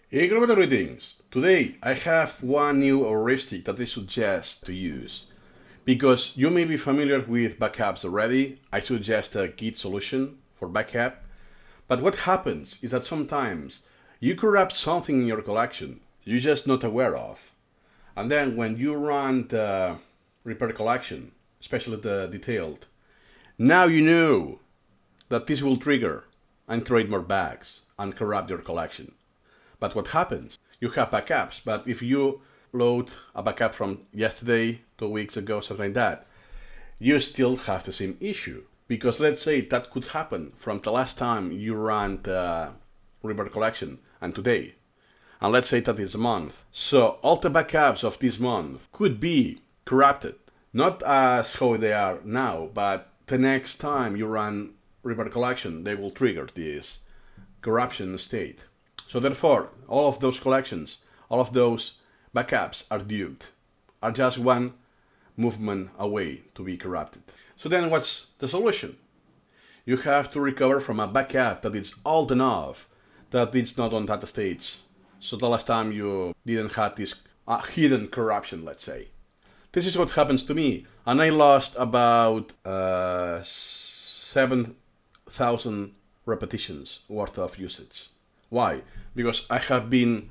Incremental greetings. Today I have one new heuristic that I suggest to use. Because you may be familiar with backups already, I suggest a Git solution for backup. But what happens is that sometimes you corrupt something in your collection you're just not aware of. And then when you run the repair collection, especially the detailed, now you know that this will trigger and create more bugs and corrupt your collection. But what happens? You have backups, but if you load a backup from yesterday, 2 weeks ago, something like that, you still have the same issue. Because let's say that could happen from the last time you ran the repair collection and today. And let's say that it's a month. So all the backups of this month could be corrupted. Not as how they are now, but the next time you run repair collection, they will trigger this corruption state. So therefore, all of those collections, all of those backups are doomed, are just one movement away to be corrupted. So then what's the solution? You have to recover from a backup that is old enough that it's not on data states. So the last time you didn't have this hidden corruption, let's say. This is what happens to me. And I lost about 7,000 repetitions worth of usage. Why? Because I have been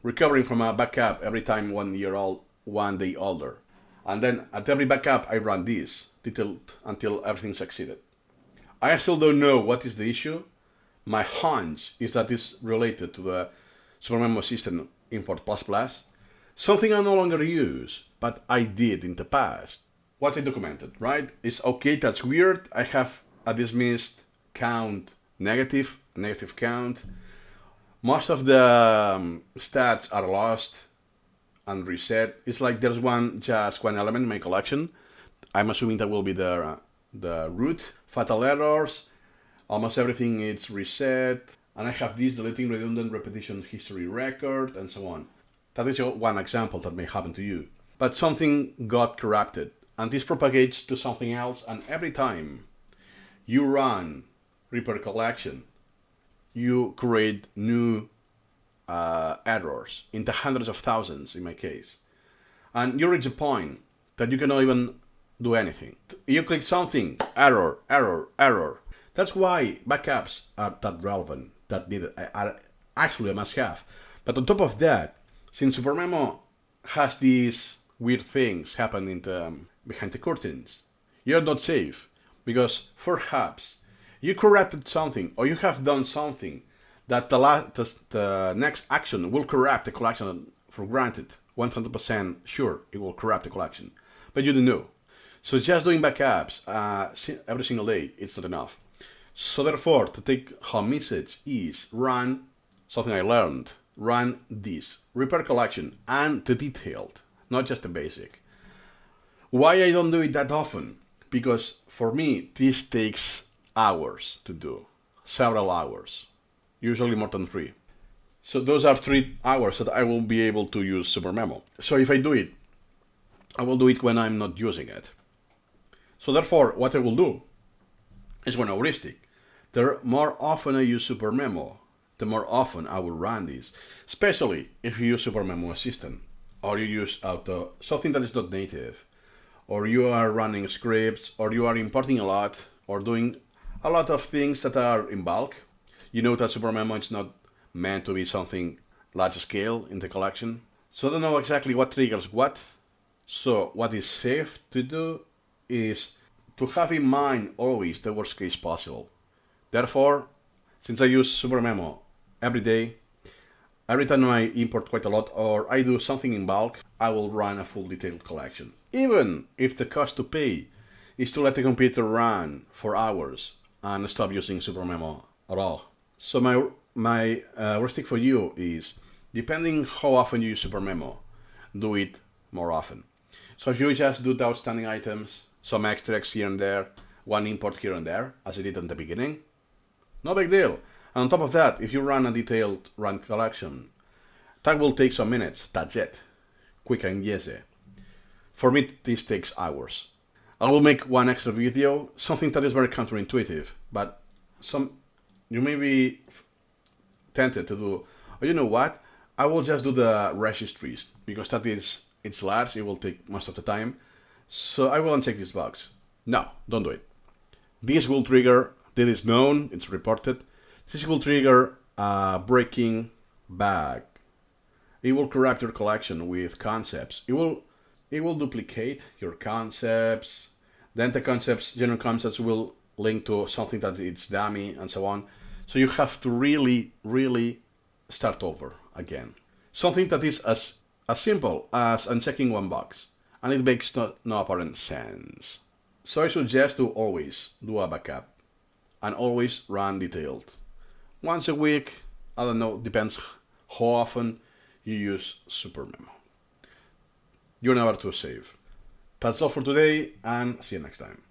recovering from a backup every time 1 year old, 1 day older. And then at every backup I run this until everything succeeded. I still don't know what is the issue. My hunch is that it's related to the SuperMemo system import plus plus, something I no longer use, but I did in the past. What I documented, right? It's okay, that's weird. I have a dismissed count negative count. Most of the stats are lost and reset. It's like there's just one element in my collection. I'm assuming that will be the root. Fatal errors, almost everything is reset. And I have this deleting redundant repetition history record and so on. That is one example that may happen to you. But something got corrupted and this propagates to something else, and every time you run repair collection, you create new errors in the hundreds of thousands in my case. And you reach a point that you cannot even do anything. You click something, error, error, error. That's why backups are that relevant, that needed, are actually a must-have. But on top of that, since SuperMemo has these weird things happening behind the curtains, you're not safe. Because perhaps you corrupted something, or you have done something that the next action will corrupt the collection for granted. 100% sure it will corrupt the collection. But you don't know. So just doing backups every single day, it's not enough. So therefore, to take home message is run something I learned. Run this repair collection and the detailed, not just the basic. Why I don't do it that often? Because for me, this takes hours to do, several hours, usually more than 3. So those are 3 hours that I will be able to use SuperMemo. So if I do it, I will do it when I'm not using it. So therefore, what I will do is one heuristic. The more often I use SuperMemo, the more often I will run this, especially if you use SuperMemo Assistant, or you use something that is not native, or you are running scripts, or you are importing a lot, or doing a lot of things that are in bulk. You know that SuperMemo is not meant to be something large scale in the collection. So I don't know exactly what triggers what. So what is safe to do is to have in mind always the worst case possible. Therefore, since I use SuperMemo every day, every time I import quite a lot or I do something in bulk, I will run a full detailed collection. Even if the cost to pay is to let the computer run for hours and stop using SuperMemo at all. So my heuristic for you is, depending how often you use SuperMemo, do it more often. So if you just do the outstanding items, some extracts here and there, one import here and there, as I did in the beginning, no big deal. And on top of that, if you run a detailed run collection, that will take some minutes, that's it. Quick and easy. For me, this takes hours. I will make one extra video, something that is very counterintuitive, but you may be tempted to do, oh, you know what? I will just do the registries because it's large. It will take most of the time. So I will uncheck this box. No, don't do it. This will trigger. This is known. It's reported. This will trigger a breaking bag. It will corrupt your collection with concepts. It will duplicate your concepts. Then the concepts, general concepts, will link to something that it's dummy and so on. So you have to really, really start over again. Something that is as simple as unchecking one box, and it makes no apparent sense. So I suggest to always do a backup and always run detailed. Once a week, I don't know, depends how often you use SuperMemo. You're never too safe. That's all for today, and see you next time.